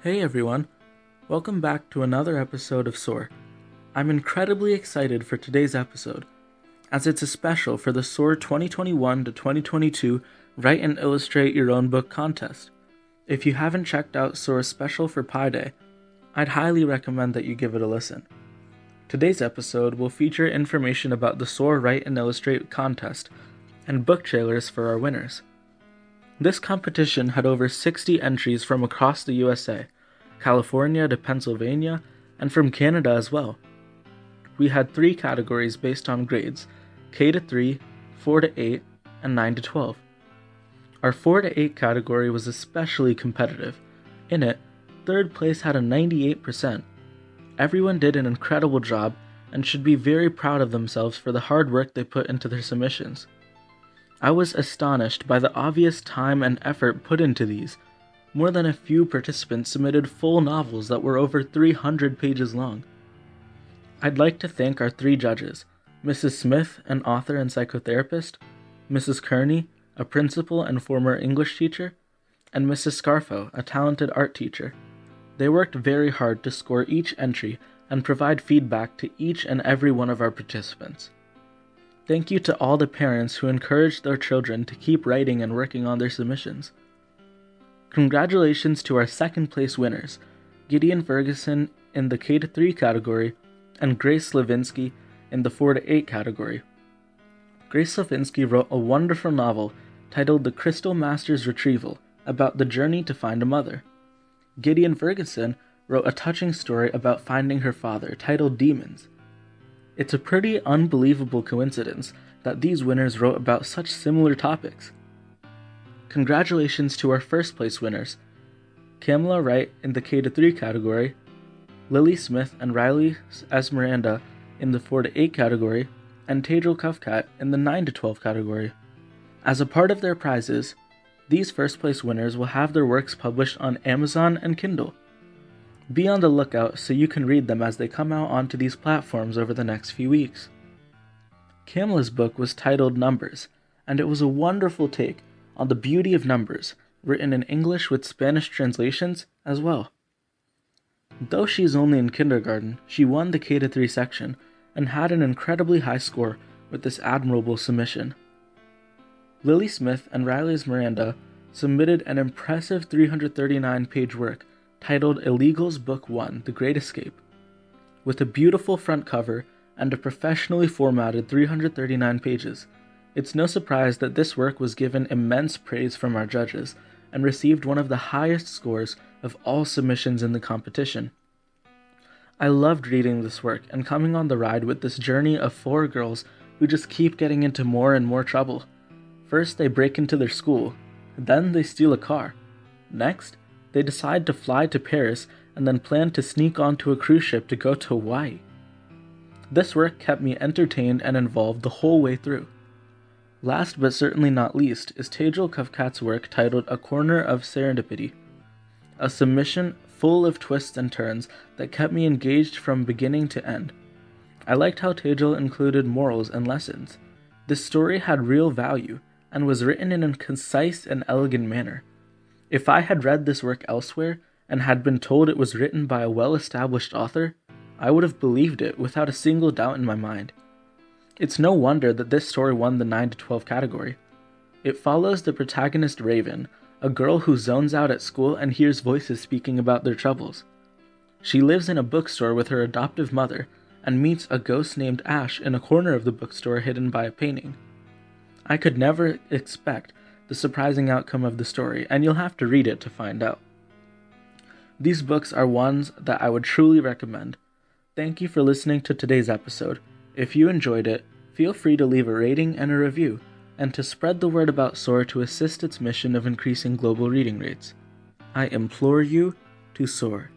Hey everyone, welcome back to another episode of SOAR. I'm incredibly excited for today's episode, as it's a special for the SOAR 2021 to 2022 Write and Illustrate Your Own Book contest. If you haven't checked out SOAR's special for Pi Day, I'd highly recommend that you give it a listen. Today's episode will feature information about the SOAR Write and Illustrate contest and book trailers for our winners. This competition had over 60 entries from across the USA, California to Pennsylvania, and from Canada as well. We had 3 categories based on grades: K to 3, 4 to 8, and 9 to 12. Our 4 to 8 category was especially competitive. In it, 3rd place had a 98%. Everyone did an incredible job and should be very proud of themselves for the hard work they put into their submissions. I was astonished by the obvious time and effort put into these. More than a few participants submitted full novels that were over 300 pages long. I'd like to thank our 3 judges, Mrs. Smith, an author and psychotherapist, Mrs. Kearney, a principal and former English teacher, and Mrs. Scarfo, a talented art teacher. They worked very hard to score each entry and provide feedback to each and every one of our participants. Thank you to all the parents who encouraged their children to keep writing and working on their submissions. Congratulations to our 2nd place winners, Gideon Ferguson in the K to 3 category and Grace Slavinsky in the 4 to 8 category. Grace Slavinsky wrote a wonderful novel titled The Crystal Master's Retrieval about the journey to find a mother. Gideon Ferguson wrote a touching story about finding her father titled Demons. It's a pretty unbelievable coincidence that these winners wrote about such similar topics. Congratulations to our 1st place winners, Kamala Wright in the K to 3 category, Lily Smith and Riley Esmeralda in the 4 to 8 category, and Tejal Kufkat in the 9 to 12 category. As a part of their prizes, these 1st place winners will have their works published on Amazon and Kindle. Be on the lookout so you can read them as they come out onto these platforms over the next few weeks. Kamala's book was titled Numbers, and it was a wonderful take on the beauty of numbers, written in English with Spanish translations as well. Though she is only in kindergarten, she won the K to 3 section and had an incredibly high score with this admirable submission. Lily Smith and Riley Esmeralda submitted an impressive 339-page work titled Illegals Book 1, The Great Escape. With a beautiful front cover and a professionally formatted 339 pages, it's no surprise that this work was given immense praise from our judges and received one of the highest scores of all submissions in the competition. I loved reading this work and coming on the ride with this journey of 4 girls who just keep getting into more and more trouble. First, they break into their school, then they steal a car. Next, they decide to fly to Paris and then plan to sneak onto a cruise ship to go to Hawaii. This work kept me entertained and involved the whole way through. Last but certainly not least is Tejal Kufkat's work titled A Corner of Serendipity, a submission full of twists and turns that kept me engaged from beginning to end. I liked how Tejal included morals and lessons. This story had real value and was written in a concise and elegant manner. If I had read this work elsewhere and had been told it was written by a well-established author, I would have believed it without a single doubt in my mind. It's no wonder that this story won the 9 to 12 category. It follows the protagonist Raven, a girl who zones out at school and hears voices speaking about their troubles. She lives in a bookstore with her adoptive mother and meets a ghost named Ash in a corner of the bookstore hidden by a painting. I could never expect the surprising outcome of the story, and you'll have to read it to find out. These books are ones that I would truly recommend. Thank you for listening to today's episode. If you enjoyed it, feel free to leave a rating and a review, and to spread the word about SOAR to assist its mission of increasing global reading rates. I implore you to soar.